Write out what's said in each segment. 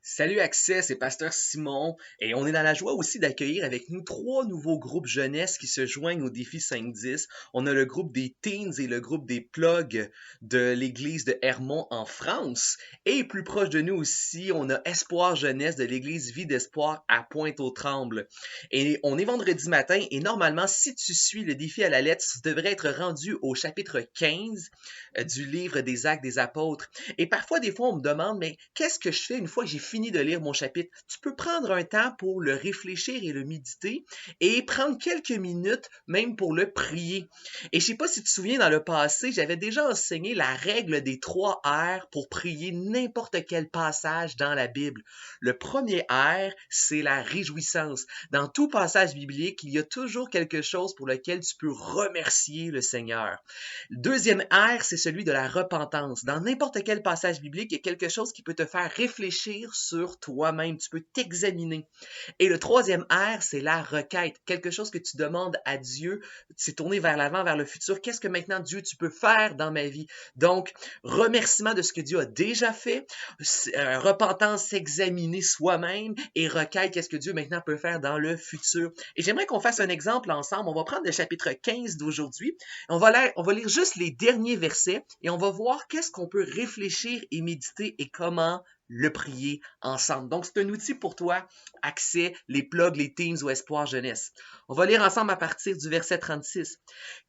Salut Accès, c'est Pasteur Simon et on est dans la joie aussi d'accueillir avec nous trois nouveaux groupes jeunesse qui se joignent au défi 5-10. On a le groupe des Teens et le groupe des Plugs de l'église de Hermont en France. Et plus proche de nous aussi, on a Espoir Jeunesse de l'église Vie d'Espoir à Pointe-aux-Trembles. Et on est vendredi matin et normalement, si tu suis le défi à la lettre, tu devrais être rendu au chapitre 15 du livre des Actes des Apôtres. Et parfois, des fois, on me demande, mais qu'est-ce que je fais une fois que j'ai fini de lire mon chapitre? Tu peux prendre un temps pour le réfléchir et le méditer et prendre quelques minutes même pour le prier. Et je sais pas si tu te souviens, dans le passé, j'avais déjà enseigné la règle des 3 R pour prier n'importe quel passage dans la Bible. Le premier R, c'est la réjouissance. Dans tout passage biblique, il y a toujours quelque chose pour lequel tu peux remercier le Seigneur. Le deuxième R, c'est celui de la repentance. Dans n'importe quel passage biblique, il y a quelque chose qui peut te faire réfléchir sur toi-même. Tu peux t'examiner. Et le troisième R, c'est la requête. Quelque chose que tu demandes à Dieu. C'est tourné vers l'avant, vers le futur. Qu'est-ce que maintenant, Dieu, tu peux faire dans ma vie? Donc, remerciement de ce que Dieu a déjà fait. Repentance, s'examiner soi-même. Et requête, qu'est-ce que Dieu maintenant peut faire dans le futur? Et j'aimerais qu'on fasse un exemple ensemble. On va prendre le chapitre 15 d'aujourd'hui. On va lire juste les derniers versets et on va voir qu'est-ce qu'on peut réfléchir et méditer et comment le prier ensemble. Donc, c'est un outil pour toi, Accès, les plugs, les teams ou Espoir Jeunesse. On va lire ensemble à partir du verset 36.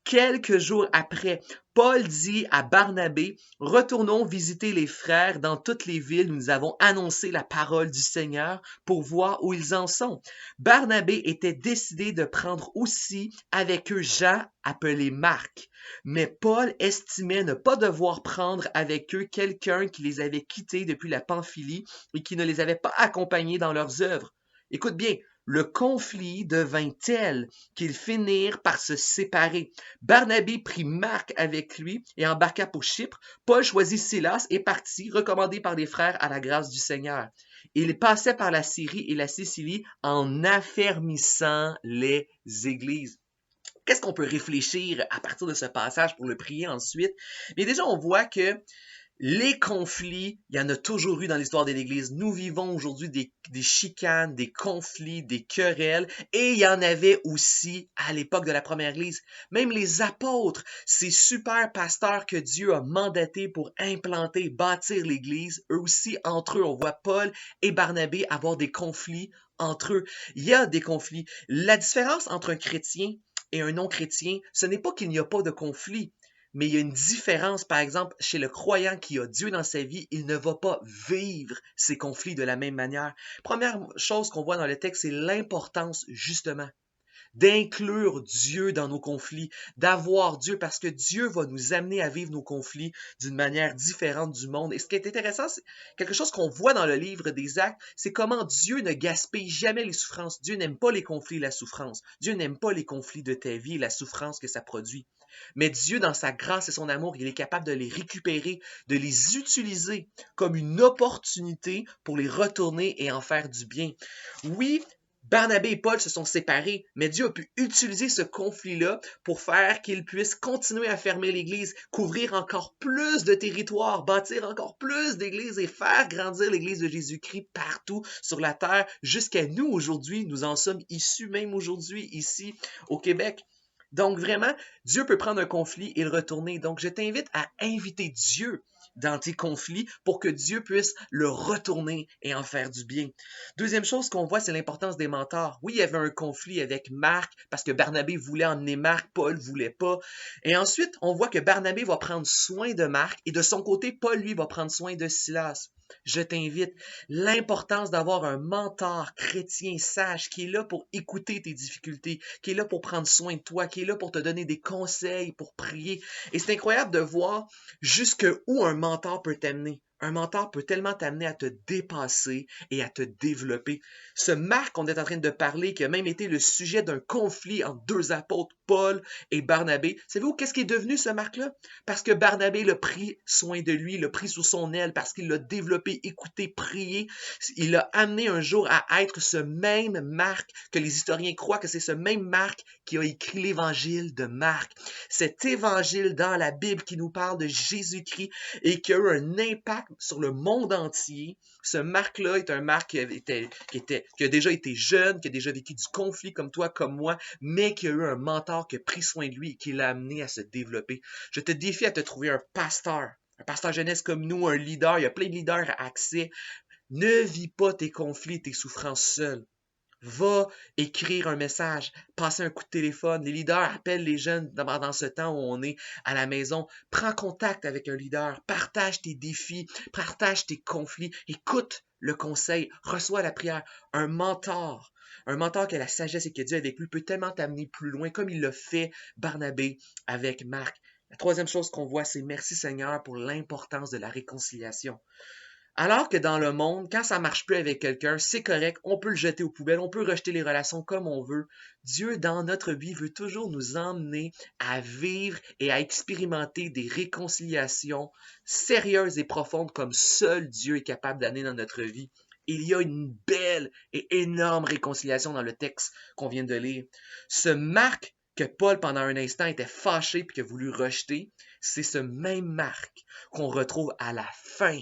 Quelques jours après, Paul dit à Barnabé, retournons visiter les frères dans toutes les villes où nous avons annoncé la parole du Seigneur pour voir où ils en sont. Barnabé était décidé de prendre aussi avec eux Jean, appelé Marc. Mais Paul estimait ne pas devoir prendre avec eux quelqu'un qui les avait quittés depuis la Pamphylie et qui ne les avait pas accompagnés dans leurs œuvres. Écoute bien, le conflit devint tel qu'ils finirent par se séparer. Barnabé prit Marc avec lui et embarqua pour Chypre. Paul choisit Silas et partit, recommandé par les frères à la grâce du Seigneur. Il passait par la Syrie et la Sicilie en affermissant les églises. Qu'est-ce qu'on peut réfléchir à partir de ce passage pour le prier ensuite? Mais déjà, on voit que les conflits, il y en a toujours eu dans l'histoire de l'Église. Nous vivons aujourd'hui des chicanes, des conflits, des querelles, et il y en avait aussi à l'époque de la première Église. Même les apôtres, ces super pasteurs que Dieu a mandatés pour implanter, bâtir l'Église, eux aussi, entre eux, on voit Paul et Barnabé avoir des conflits entre eux. Il y a des conflits. La différence entre un chrétien et un non-chrétien, ce n'est pas qu'il n'y a pas de conflit. Mais il y a une différence, par exemple, chez le croyant qui a Dieu dans sa vie, il ne va pas vivre ces conflits de la même manière. Première chose qu'on voit dans le texte, c'est l'importance, justement, d'inclure Dieu dans nos conflits, d'avoir Dieu, parce que Dieu va nous amener à vivre nos conflits d'une manière différente du monde. Et ce qui est intéressant, c'est quelque chose qu'on voit dans le livre des Actes, c'est comment Dieu ne gaspille jamais les souffrances. Dieu n'aime pas les conflits et la souffrance. Dieu n'aime pas les conflits de ta vie et la souffrance que ça produit. Mais Dieu, dans sa grâce et son amour, il est capable de les récupérer, de les utiliser comme une opportunité pour les retourner et en faire du bien. Oui, Barnabé et Paul se sont séparés, mais Dieu a pu utiliser ce conflit-là pour faire qu'ils puissent continuer à fermer l'Église, couvrir encore plus de territoires, bâtir encore plus d'églises et faire grandir l'Église de Jésus-Christ partout sur la terre, jusqu'à nous aujourd'hui. Nous en sommes issus même aujourd'hui, ici au Québec. Donc vraiment, Dieu peut prendre un conflit et le retourner. Donc je t'invite à inviter Dieu dans tes conflits pour que Dieu puisse le retourner et en faire du bien. Deuxième chose qu'on voit, c'est l'importance des mentors. Oui, il y avait un conflit avec Marc parce que Barnabé voulait emmener Marc, Paul voulait pas. Et ensuite, on voit que Barnabé va prendre soin de Marc et de son côté, Paul, lui, va prendre soin de Silas. Je t'invite, l'importance d'avoir un mentor chrétien sage qui est là pour écouter tes difficultés, qui est là pour prendre soin de toi, qui est là pour te donner des conseils, pour prier. Et c'est incroyable de voir jusqu'où un mentor peut t'amener. Un mentor peut tellement t'amener à te dépasser et à te développer. Ce Marc qu'on est en train de parler, qui a même été le sujet d'un conflit entre deux apôtres, Paul et Barnabé, savez-vous qu'est-ce qui est devenu ce Marc-là? Parce que Barnabé l'a pris soin de lui, l'a pris sous son aile, parce qu'il l'a développé, écouté, prié. Il l'a amené un jour à être ce même Marc que les historiens croient que c'est ce même Marc qui a écrit l'évangile de Marc. Cet évangile dans la Bible qui nous parle de Jésus-Christ et qui a eu un impact sur le monde entier Ce Marc-là est un Marc qui a déjà été jeune, qui a déjà vécu du conflit comme toi, comme moi, mais qui a eu un mentor qui a pris soin de lui et qui l'a amené à se développer. Je te défie à te trouver un pasteur jeunesse comme nous, un leader. Il y a plein de leaders à accès. Ne vis pas tes conflits, tes souffrances seul. Va écrire un message, passer un coup de téléphone. Les leaders appellent les jeunes dans ce temps où on est à la maison. Prends contact avec un leader, partage tes défis, partage tes conflits, écoute le conseil, reçois la prière. Un mentor qui a la sagesse et qui a Dieu avec lui peut tellement t'amener plus loin, comme il l'a fait Barnabé avec Marc. La troisième chose qu'on voit, c'est merci Seigneur pour l'importance de la réconciliation. Alors que dans le monde, quand ça marche plus avec quelqu'un, c'est correct, on peut le jeter aux poubelles, on peut rejeter les relations comme on veut. Dieu, dans notre vie, veut toujours nous emmener à vivre et à expérimenter des réconciliations sérieuses et profondes comme seul Dieu est capable d'amener dans notre vie. Il y a une belle et énorme réconciliation dans le texte qu'on vient de lire. Ce Marc que Paul, pendant un instant, était fâché puis qui a voulu rejeter, c'est ce même Marc qu'on retrouve à la fin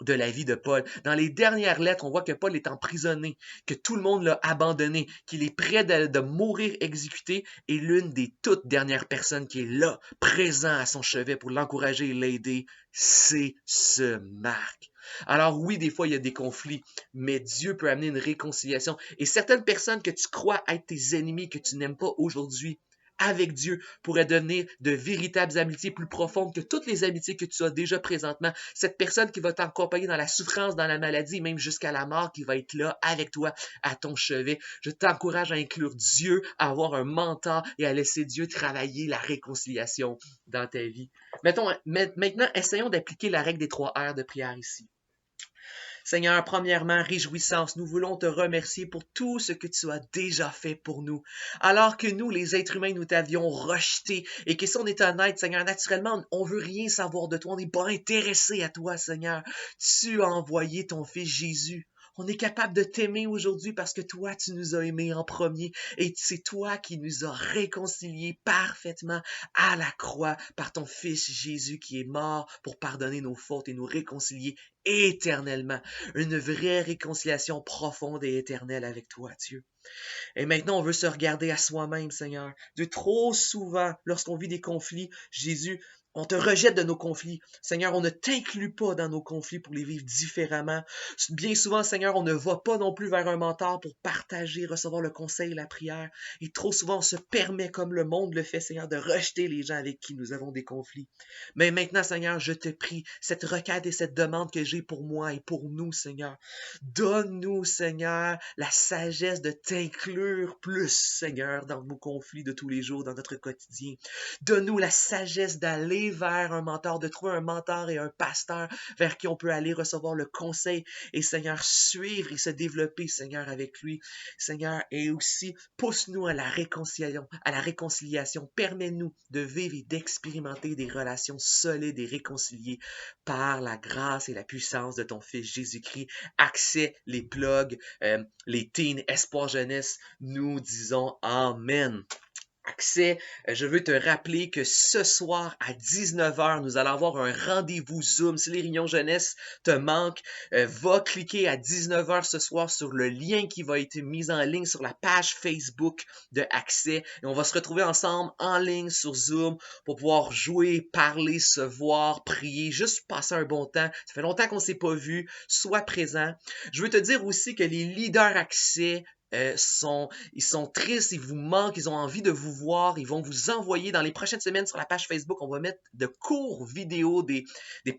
de la vie de Paul. Dans les dernières lettres, on voit que Paul est emprisonné, que tout le monde l'a abandonné, qu'il est prêt de mourir exécuté, et l'une des toutes dernières personnes qui est là, présent à son chevet pour l'encourager et l'aider, c'est ce Marc. Alors oui, des fois, il y a des conflits, mais Dieu peut amener une réconciliation. Et certaines personnes que tu crois être tes ennemis, que tu n'aimes pas aujourd'hui, avec Dieu pourrait devenir de véritables amitiés plus profondes que toutes les amitiés que tu as déjà présentement. Cette personne qui va t'accompagner dans la souffrance, dans la maladie, même jusqu'à la mort, qui va être là avec toi à ton chevet. Je t'encourage à inclure Dieu, à avoir un mentor et à laisser Dieu travailler la réconciliation dans ta vie. Maintenant, essayons d'appliquer la règle des 3 R de prière ici. Seigneur, premièrement, réjouissance, nous voulons te remercier pour tout ce que tu as déjà fait pour nous. Alors que nous, les êtres humains, nous t'avions rejeté et que si on est honnête, Seigneur, naturellement, on veut rien savoir de toi, on n'est pas intéressé à toi, Seigneur. Tu as envoyé ton Fils Jésus. On est capable de t'aimer aujourd'hui parce que toi, tu nous as aimés en premier et c'est toi qui nous as réconciliés parfaitement à la croix par ton Fils Jésus qui est mort pour pardonner nos fautes et nous réconcilier éternellement. Une vraie réconciliation profonde et éternelle avec toi, Dieu. Et maintenant, on veut se regarder à soi-même, Seigneur. Dieu, trop souvent, lorsqu'on vit des conflits, Jésus, on te rejette de nos conflits. Seigneur, on ne t'inclut pas dans nos conflits pour les vivre différemment. Bien souvent, Seigneur, on ne va pas non plus vers un mentor pour partager, recevoir le conseil, la prière. Et trop souvent, on se permet, comme le monde le fait, Seigneur, de rejeter les gens avec qui nous avons des conflits. Mais maintenant, Seigneur, je te prie, cette requête et cette demande que j'ai pour moi et pour nous, Seigneur, donne-nous, Seigneur, la sagesse de t'inclure plus, Seigneur, dans nos conflits de tous les jours, dans notre quotidien. Donne-nous la sagesse d'aller vers un mentor, de trouver un mentor et un pasteur vers qui on peut aller recevoir le conseil et, Seigneur, suivre et se développer, Seigneur, avec lui. Seigneur, et aussi, pousse-nous à la réconciliation. Permets-nous de vivre et d'expérimenter des relations solides et réconciliées par la grâce et la puissance de ton Fils Jésus-Christ. Accès, les blogs, les teens, espoir jeunesse, nous disons Amen. Accès, je veux te rappeler que ce soir à 19h, nous allons avoir un rendez-vous Zoom. Si les réunions jeunesse te manquent, va cliquer à 19h ce soir sur le lien qui va être mis en ligne sur la page Facebook de Accès. Et on va se retrouver ensemble en ligne sur Zoom pour pouvoir jouer, parler, se voir, prier, juste passer un bon temps. Ça fait longtemps qu'on ne s'est pas vu. Sois présent. Je veux te dire aussi que les leaders Accès ils sont tristes, ils vous manquent, ils ont envie de vous voir, ils vont vous envoyer dans les prochaines semaines sur la page Facebook, on va mettre de courts vidéos des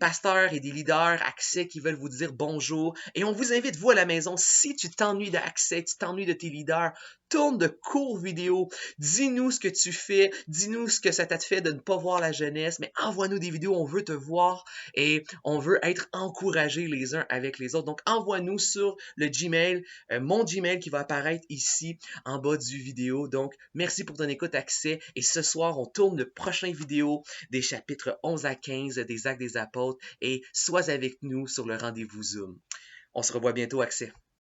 pasteurs et des leaders Accès qui veulent vous dire bonjour. Et on vous invite, vous à la maison, si tu t'ennuies d'Accès, tu t'ennuies de tes leaders, tourne de courts vidéos, dis-nous ce que tu fais, dis-nous ce que ça t'a fait de ne pas voir la jeunesse, mais envoie-nous des vidéos, on veut te voir et on veut être encouragés les uns avec les autres. Donc envoie-nous sur le Gmail, mon Gmail qui va apparaître ici en bas du vidéo. Donc merci pour ton écoute Accès et ce soir on tourne le prochain vidéo des chapitres 11 à 15 des Actes des Apôtres et sois avec nous sur le rendez-vous Zoom. On se revoit bientôt Accès.